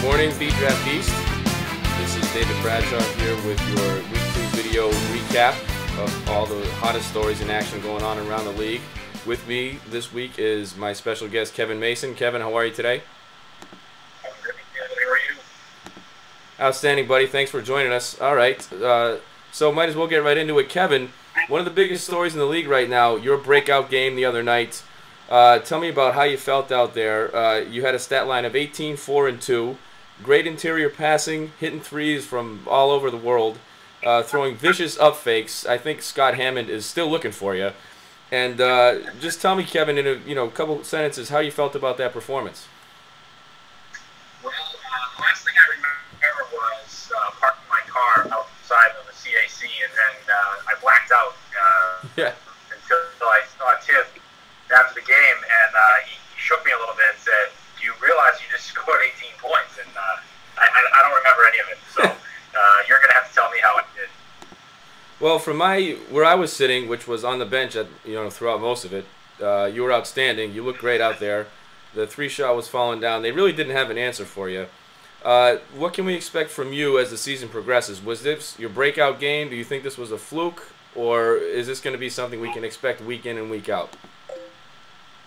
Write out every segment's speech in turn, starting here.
Morning, BDraft Beast. This is David Bradshaw here with your Week 2 video recap of all the hottest stories in action going on around the league. With me this week is my special guest, Kevin Mason. Kevin, how are you today? I'm good. How are you? Outstanding, buddy. Thanks for joining us. All right, so might as well get right into it. Kevin, one of the biggest stories in the league right now, your breakout game the other night. Tell me about how you felt out there. You had a stat line of 18, 4, and 2. Great interior passing, hitting threes from all over the world, throwing vicious up fakes. I think Scott Hammond is still looking for you. And just tell me, Kevin, in a couple sentences, how you felt about that performance. Well, the last thing I remember was parking my car outside of the CAC, and then I blacked out until I saw Tim after the game, and he shook me a little bit and said, "Do you realize you just scored 18 points?" And I don't remember any of it, so you're going to have to tell me how it did. Well, from where I was sitting, which was on the bench throughout most of it, you were outstanding. You looked great out there. The three-shot was falling down. They really didn't have an answer for you. What can we expect from you as the season progresses? Was this your breakout game? Do you think this was a fluke, or is this going to be something we can expect week in and week out?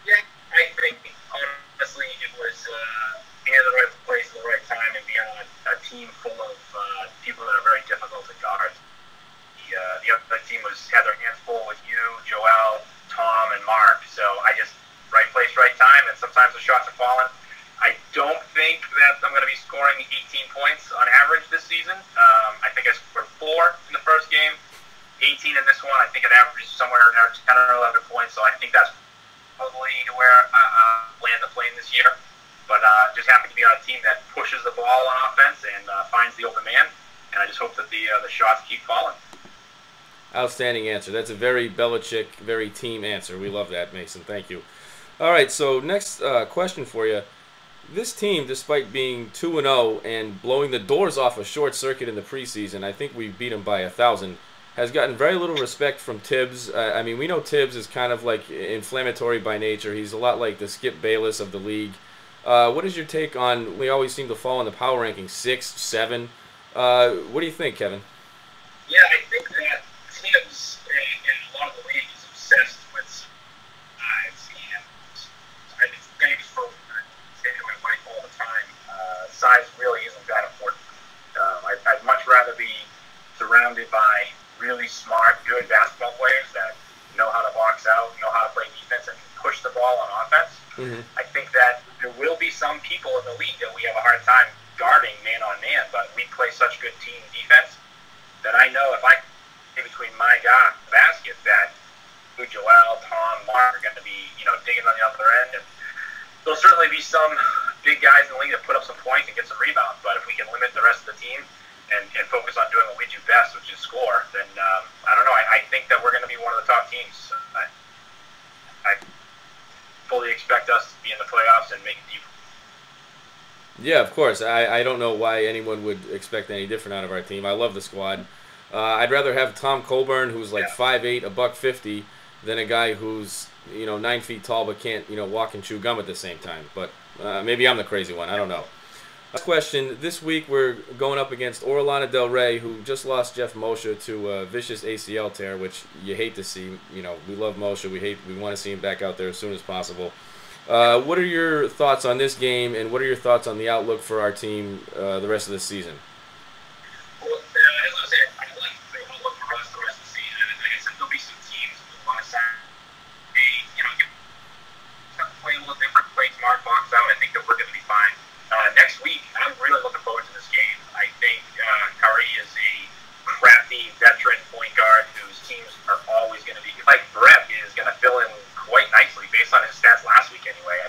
Yeah, I think, honestly, it was being in the right place at the right time and being on a team full of people that are very difficult to guard. The other team had their hands full with you, Joel, Tom, and Mark. So I just, right place, right time, and sometimes the shots are falling. I don't think that I'm going to be scoring 18 points on average this season. I think I scored 4 in the first game, 18 in this one. I think it averages somewhere around 10 or 11 points, so I think that's probably where I land the plane this year. But just happen to be on a team that pushes the ball on offense and finds the open man, and I just hope that the shots keep falling. Outstanding answer. That's a very Belichick, very team answer. We love that, Mason. Thank you. All right, so next question for you. This team, despite being 2-0 and blowing the doors off a short circuit in the preseason, I think we beat them by 1,000, has gotten very little respect from Tibbs. I mean, we know Tibbs is kind of like inflammatory by nature. He's a lot like the Skip Bayless of the league. What is your take on, we always seem to fall in the power rankings, 6, 7. What do you think, Kevin? Yeah, I think that Tibbs and a lot of the league is obsessed with size, and I think maybe for say to my wife all the time, size really isn't that important. I'd much rather be surrounded by really smart, good basketball players that know how to box out, know how to play defense, and can push the ball on offense. Mm-hmm. I think that there will be some people in the league that we have a hard time guarding man on man, but we play such good team defense that I know if I between my guy basket that Joel, Tom, Mark are going to be, digging on the other end, and there'll certainly be some big guys in the league that put up some points and get some rebounds. But if we can limit the rest of the team and focus on doing what we do best, which is score, then I don't know. I think that we're going to be one of the top teams. I fully expect us to be in the playoffs and make it deep. Yeah, of course. I don't know why anyone would expect any different out of our team. I love the squad. I'd rather have Tom Colburn, who's like 5'8", $150, than a guy who's 9 feet tall but can't walk and chew gum at the same time. But maybe I'm the crazy one. I don't know. Last question. This week we're going up against Orellana Del Rey, who just lost Jeff Moshe to a vicious ACL tear, which you hate to see. We love Moshe. We want to see him back out there as soon as possible. What are your thoughts on this game, and what are your thoughts on the outlook for our team the rest of the season? Well, as I said, I like the outlook for us the rest of the season. And like I said, there'll be some teams who want to sign play a little different, play smart, box out. I think that we're going to be fine. Next week, I'm really looking forward to this game. I think Curry is a crafty veteran point guard whose teams are always going to be like Brett is going to fill in quite nicely based on his stats last week anyway.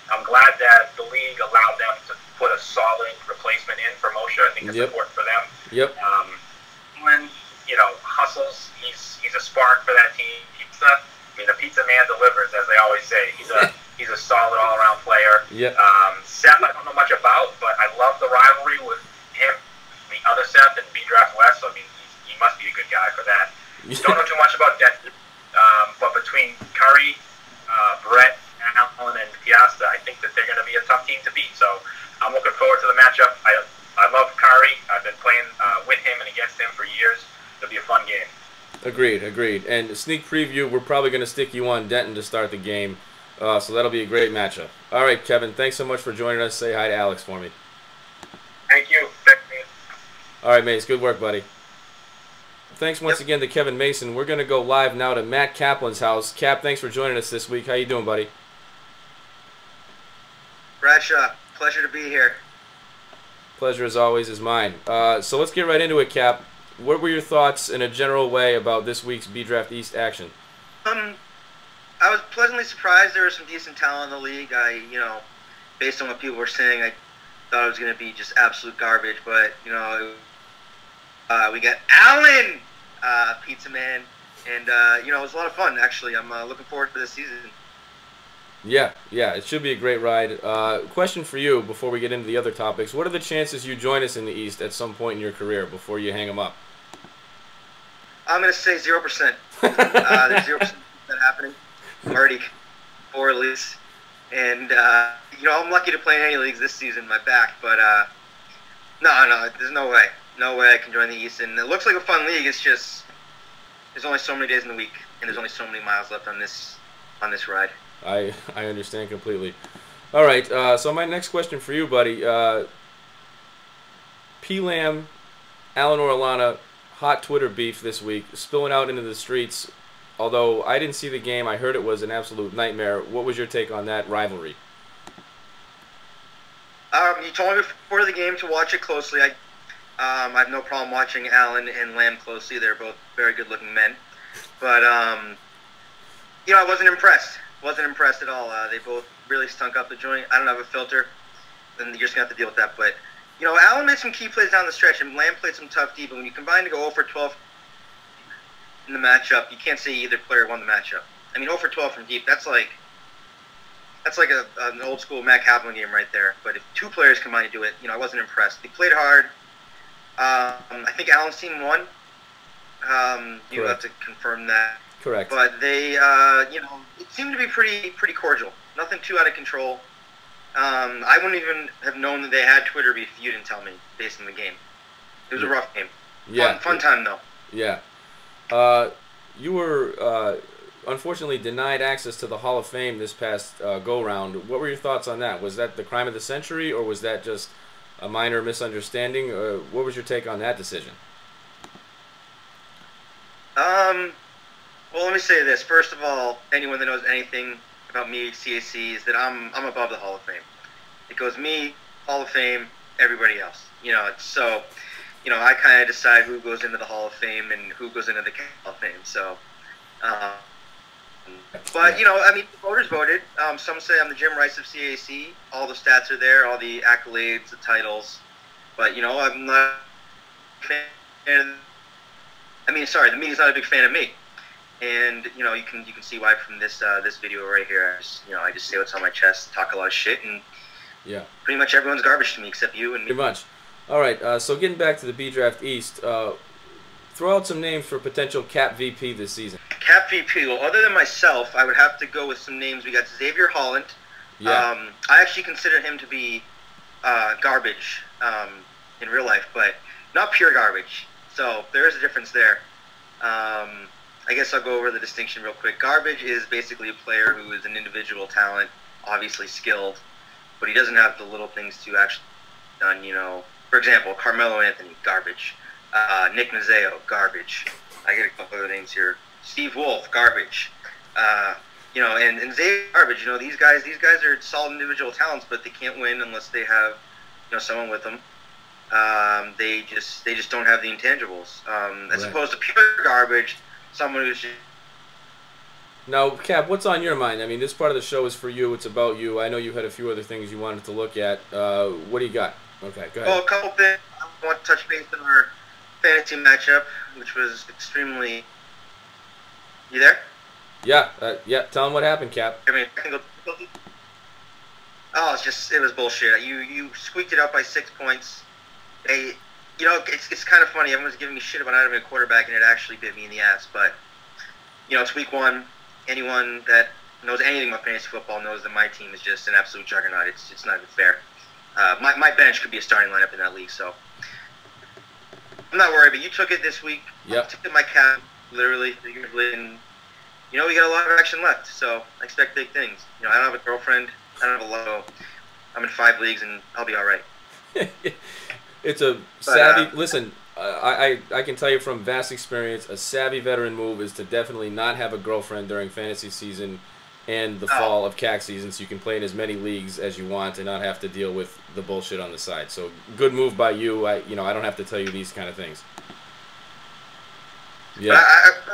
I'm glad that the league allowed them to put a solid replacement in for Moshe. I think it's important for them. Yep. When hustles, he's a spark for that team. The pizza man delivers, as they always say. He's a solid all-around player. Yep. Seth, I don't know much about, but I love the rivalry with him, the other Seth, and BDraft West. So he must be a good guy for that. Don't know too much about Denver, but between Curry, Brett, Allen, and Piazza, I think that they're going to be a tough team to beat. So I'm looking forward to the matchup. Agreed, agreed. And sneak preview, we're probably going to stick you on Denton to start the game, so that'll be a great matchup. All right, Kevin, thanks so much for joining us. Say hi to Alex for me. Thank you. Thank you. All right, Mace, good work, buddy. Thanks once again to Kevin Mason. We're going to go live now to Matt Kaplan's house. Cap, thanks for joining us this week. How you doing, buddy? Bradshaw, pleasure to be here. Pleasure as always is mine. So let's get right into it, Cap. What were your thoughts in a general way about this week's BDraft East action? I was pleasantly surprised there was some decent talent in the league. Based on what people were saying, I thought it was going to be just absolute garbage. But, we got Allen, Pizza Man, and, it was a lot of fun, actually. I'm looking forward to this season. Yeah, it should be a great ride. Question for you before we get into the other topics. What are the chances you join us in the East at some point in your career before you hang them up? I'm going to say 0%. There's 0% of that happening. I'm already 4 leagues. And, I'm lucky to play in any leagues this season, my back. But, no, there's no way. No way I can join the East. And it looks like a fun league. It's just there's only so many days in the week, and there's only so many miles left on this ride. I understand completely. All right, so my next question for you, buddy. P-Lam, Alan Orellana, hot Twitter beef this week, spilling out into the streets. Although I didn't see the game, I heard it was an absolute nightmare. What was your take on that rivalry? You told me before the game to watch it closely. I have no problem watching Alan and Lamb closely. They're both very good-looking men. But, I wasn't impressed. Wasn't impressed at all. They both really stunk up the joint. I don't have a filter, and you're just going to have to deal with that. But, Allen made some key plays down the stretch, and Lamb played some tough D. But when you combine to go 0 for 12 in the matchup, you can't say either player won the matchup. I mean, 0 for 12 from deep, that's like an old-school Matt Kaplan game right there. But if 2 players combine to do it, I wasn't impressed. They played hard. I think Allen's team won. You have to confirm that. Correct. But they, it seemed to be pretty cordial. Nothing too out of control. I wouldn't even have known that they had Twitter beef if you didn't tell me based on the game. It was a rough game. Yeah. Fun time, though. Yeah. You were unfortunately denied access to the Hall of Fame this past go-round. What were your thoughts on that? Was that the crime of the century, or was that just a minor misunderstanding? What was your take on that decision? Well, let me say this. First of all, anyone that knows anything about me, CAC, is that I'm above the Hall of Fame. It goes me, Hall of Fame, everybody else. I kind of decide who goes into the Hall of Fame and who goes into the Hall of Fame. So, the voters voted. Some say I'm the Jim Rice of CAC. All the stats are there, all the accolades, the titles. But, I'm not a fan. The media's not a big fan of me. And you can see why from this video right here. I just say what's on my chest, talk a lot of shit, and pretty much everyone's garbage to me except you and me. Pretty much. All right. So getting back to the BDraft East, throw out some names for potential KAP VP this season. KAP VP. Well, other than myself, I would have to go with some names. We got Xavier Holland. Yeah. I actually consider him to be garbage in real life, but not pure garbage. So there is a difference there. I guess I'll go over the distinction real quick. Garbage is basically a player who is an individual talent, obviously skilled, but he doesn't have the little things to actually done. For example, Carmelo Anthony, garbage. Nick Nazeo, garbage. I get a couple other names here. Steve Wolf, garbage. And Zay, garbage. These guys are solid individual talents, but they can't win unless they have, someone with them. They just don't have the intangibles. As opposed to pure garbage, someone who's just... Now, Cap, what's on your mind? I mean, this part of the show is for you. It's about you. I know you had a few other things you wanted to look at. What do you got? Okay, go ahead. Well, a couple things. I want to touch base on our fantasy matchup, which was extremely... You there? Yeah. Tell them what happened, Cap. I mean, it was bullshit. You squeaked it out by 6 points. It's kind of funny. Everyone's giving me shit about not having a quarterback, and it actually bit me in the ass. But, it's week 1. Anyone that knows anything about fantasy football knows that my team is just an absolute juggernaut. It's not even fair. My bench could be a starting lineup in that league, so I'm not worried. But you took it this week. Yep. I took my KAP. literally, figuratively, and we got a lot of action left. So I expect big things. I don't have a girlfriend. I don't have a logo. I'm in 5 leagues, and I'll be all right. It's a savvy. Listen, I can tell you from vast experience, a savvy veteran move is to definitely not have a girlfriend during fantasy season and the fall of CAC season, so you can play in as many leagues as you want and not have to deal with the bullshit on the side. So good move by you. I don't have to tell you these kind of things. Yeah.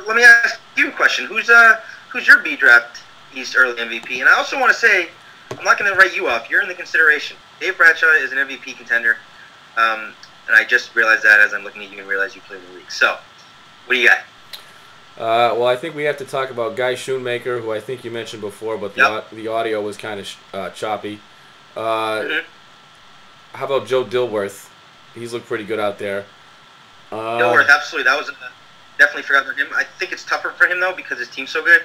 Let me ask you a question. Who's your BDraft East early MVP? And I also want to say, I'm not going to write you off. You're in the consideration. Dave Bradshaw is an MVP contender. And I just realized that as I'm looking at you and realize you play in the league. So, what do you got? Well, I think we have to talk about Guy Schoonmaker, who I think you mentioned before, but the audio was kind of choppy. How about Joe Dilworth? He's looked pretty good out there. Dilworth, absolutely. That was definitely forgot about him. I think it's tougher for him, though, because his team's so good.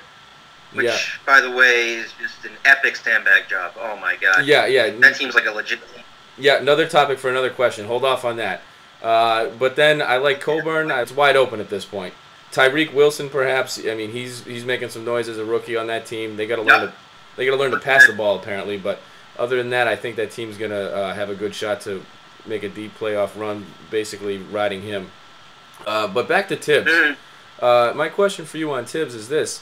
Which, by the way, is just an epic sandbag job. Oh, my God. Yeah. That team's like a legit team. Yeah, another topic for another question. Hold off on that. But then I like Coburn. It's wide open at this point. Tyreek Wilson, perhaps. I mean, he's making some noise as a rookie on that team. They got to learn to pass the ball apparently. But other than that, I think that team's gonna have a good shot to make a deep playoff run, basically riding him. But back to Tibbs. My question for you on Tibbs is this: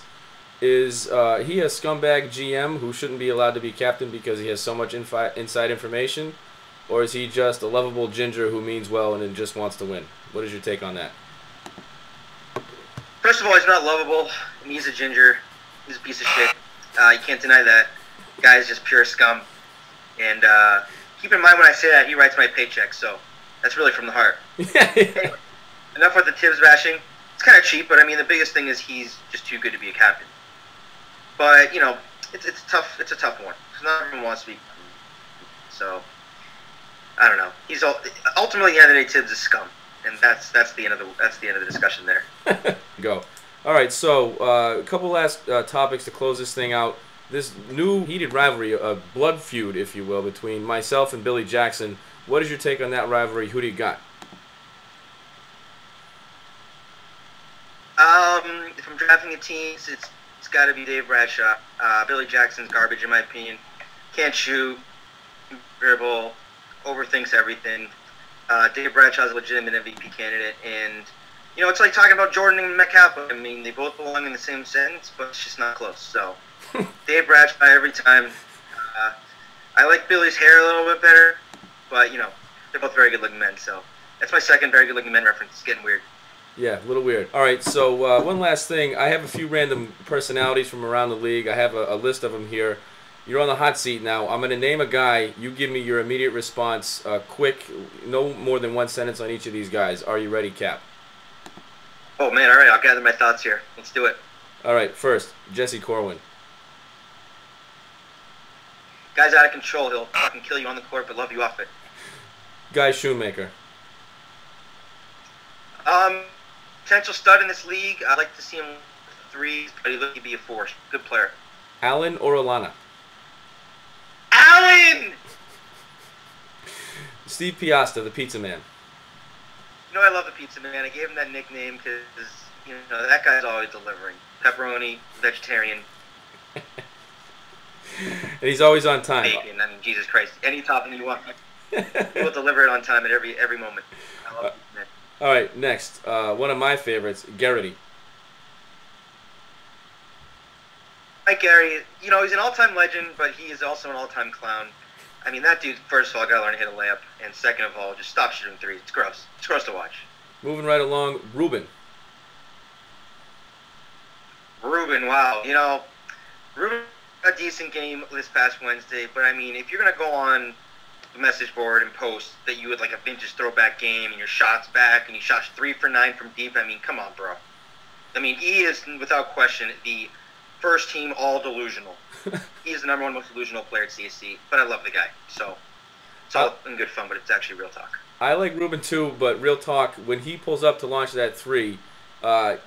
Is he a scumbag GM who shouldn't be allowed to be captain because he has so much inside information, or is he just a lovable ginger who means well and just wants to win? What is your take on that? First of all, he's not lovable. I mean, he's a ginger. He's a piece of shit. You can't deny that. The guy is just pure scum. And keep in mind when I say that, he writes my paycheck, so that's really from the heart. Anyway, enough with the Tibbs bashing. It's kind of cheap, but I mean, the biggest thing is he's just too good to be a captain. But, it's tough. It's a tough one. Because not everyone wants to be. So, I don't know. He's ultimately, at the end of the day, Tibbs is scum. And that's the end of the discussion there. Go. All right, so a couple last topics to close this thing out. This new heated rivalry, a blood feud, if you will, between myself and Billy Jackson. What is your take on that rivalry? Who do you got? If I'm drafting a team, it's got to be Dave Bradshaw. Billy Jackson's garbage, in my opinion. Can't shoot, dribble, overthinks everything. Dave Bradshaw's a legitimate MVP candidate, and it's like talking about Jordan and KAP. I mean, they both belong in the same sentence, but it's just not close. So, Dave Bradshaw every time. I like Billy's hair a little bit better, but they're both very good-looking men. So that's my second very good-looking men reference. It's getting weird. Yeah, a little weird. All right, so one last thing. I have a few random personalities from around the league. I have a list of them here. You're on the hot seat now. I'm going to name a guy. You give me your immediate response, quick, no more than one sentence on each of these guys. Are you ready, Cap? Oh, man, all right. I'll gather my thoughts here. Let's do it. All right, first, Jesse Corwin. Guy's out of control. He'll fucking kill you on the court, but love you off it. Guy Schoonmaker. Potential stud in this league. I'd like to see him with threes, but he'd be a force. Good player. Alan Orellana. Alan! Steve Piasta, the Pizza Man. I love the Pizza Man. I gave him that nickname because, that guy's always delivering. Pepperoni, vegetarian. And he's always on time. Bacon. I mean, Jesus Christ. Any topping you want, he will deliver it on time at every moment. I love Pizza Man. All right, next. One of my favorites, Garrity. Hi, Gary. He's an all-time legend, but he is also an all-time clown. I mean, that dude, first of all, got to learn to hit a layup, and second of all, just stop shooting threes. It's gross. It's gross to watch. Moving right along, Ruben. Ruben, wow. Ruben had a decent game this past Wednesday, but, I mean, if you're going to go on the message board and post that you had, like, a vintage throwback game and your shot's back and you shot 3 for 9 from deep, I mean, come on, bro. I mean, he is, without question, the first team all delusional. He's the #1 most delusional player at CSC, but I love the guy. So it's all in good fun, but it's actually real talk. I like Ruben too, but real talk, when he pulls up to launch that three,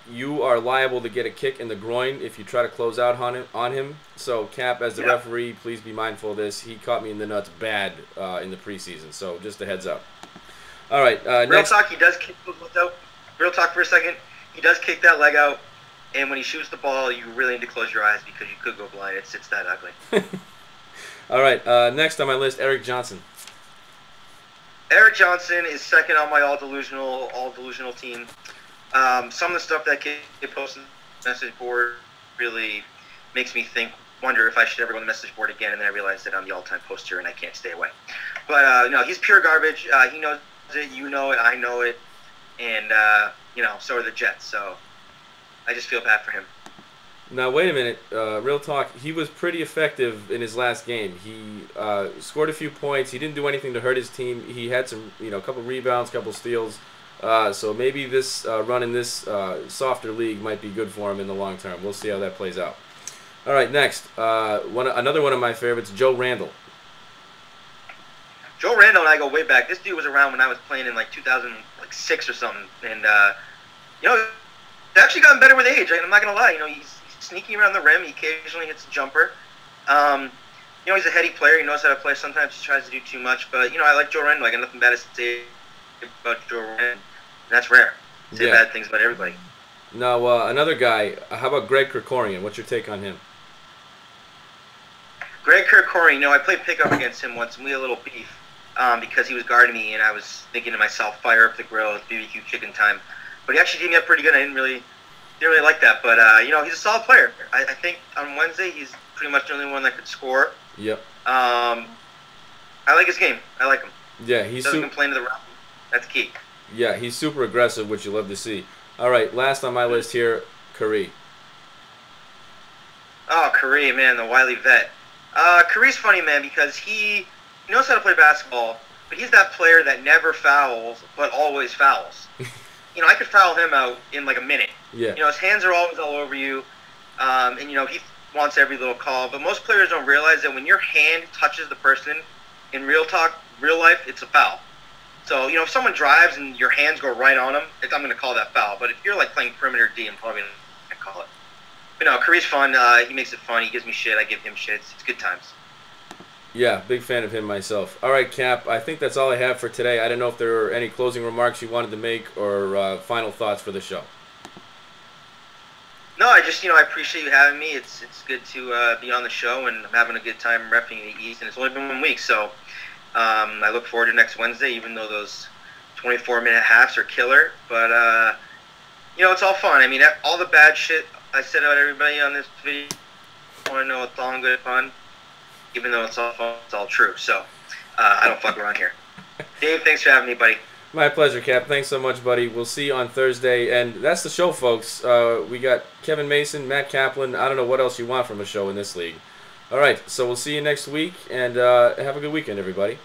you are liable to get a kick in the groin if you try to close out on him. So Cap, as the referee, please be mindful of this. He caught me in the nuts bad in the preseason, so just a heads up. All right, real talk, he does kick those out. Real talk for a second. he does kick that leg out, and when he shoots the ball, you really need to close your eyes because you could go blind. It's that ugly. All right, next on my list, Eric Johnson. Eric Johnson is second on my all delusional team. Some of the stuff that kid posted on the message board really makes me wonder if I should ever go on the message board again, and then I realize that I'm the all-time poster and I can't stay away. But no, he's pure garbage. He knows it, you know it, I know it, and so are the Jets. So I just feel bad for him. Now wait a minute, real talk. He was pretty effective in his last game. He scored a few points. He didn't do anything to hurt his team. He had some, a couple rebounds, couple steals. So maybe this run in this softer league might be good for him in the long term. We'll see how that plays out. All right, next, another one of my favorites, Joe Randall. Joe Randall and I go way back. This dude was around when I was playing in like 2006 or something, and it's actually gotten better with age. I'm not gonna lie. He's sneaky around the rim. He occasionally hits a jumper. He's a heady player. He knows how to play. Sometimes he tries to do too much, but I like Joe Randall. I got nothing bad to say about Joe Randall. And that's rare. Say bad things about everybody. Now, another guy. How about Greg Krikorian? What's your take on him? Greg Krikorian, I played pickup against him once, and we had a little beef because he was guarding me, and I was thinking to myself, fire up the grill, it's BBQ chicken time. But he actually did me up pretty good. I didn't really like that. But, he's a solid player. I think on Wednesday he's pretty much the only one that could score. Yep. I like his game. I like him. Yeah, he doesn't complain to the ref. That's key. Yeah, he's super aggressive, which you love to see. All right, last on my list here, Curry. Oh, Curry, man, the wily vet. Curry's funny, man, because he knows how to play basketball, but he's that player that never fouls, but always fouls. I could foul him out in like a minute. Yeah. His hands are always all over you, and he wants every little call. But most players don't realize that when your hand touches the person, in real life, it's a foul. So, if someone drives and your hands go right on them, I'm going to call that foul. But if you're like playing perimeter D, I'm probably going to call it. But no, Curry's fun. He makes it fun. He gives me shit. I give him shit. It's good times. Yeah, big fan of him myself. All right, Cap, I think that's all I have for today. I don't know if there are any closing remarks you wanted to make or final thoughts for the show. No, I just, I appreciate you having me. It's good to be on the show, and I'm having a good time repping the East, and it's only been 1 week, so I look forward to next Wednesday, even though those 24-minute halves are killer. But, it's all fun. I mean, all the bad shit I said about everybody on this video, I want to know it's all in good fun. Even though it's all fun, it's all true. So, I don't fuck around here. Dave, thanks for having me, buddy. My pleasure, Cap. Thanks so much, buddy. We'll see you on Thursday. And that's the show, folks. We got Kevin Mason, Matt Kaplan. I don't know what else you want from a show in this league. All right, so we'll see you next week, and have a good weekend, everybody.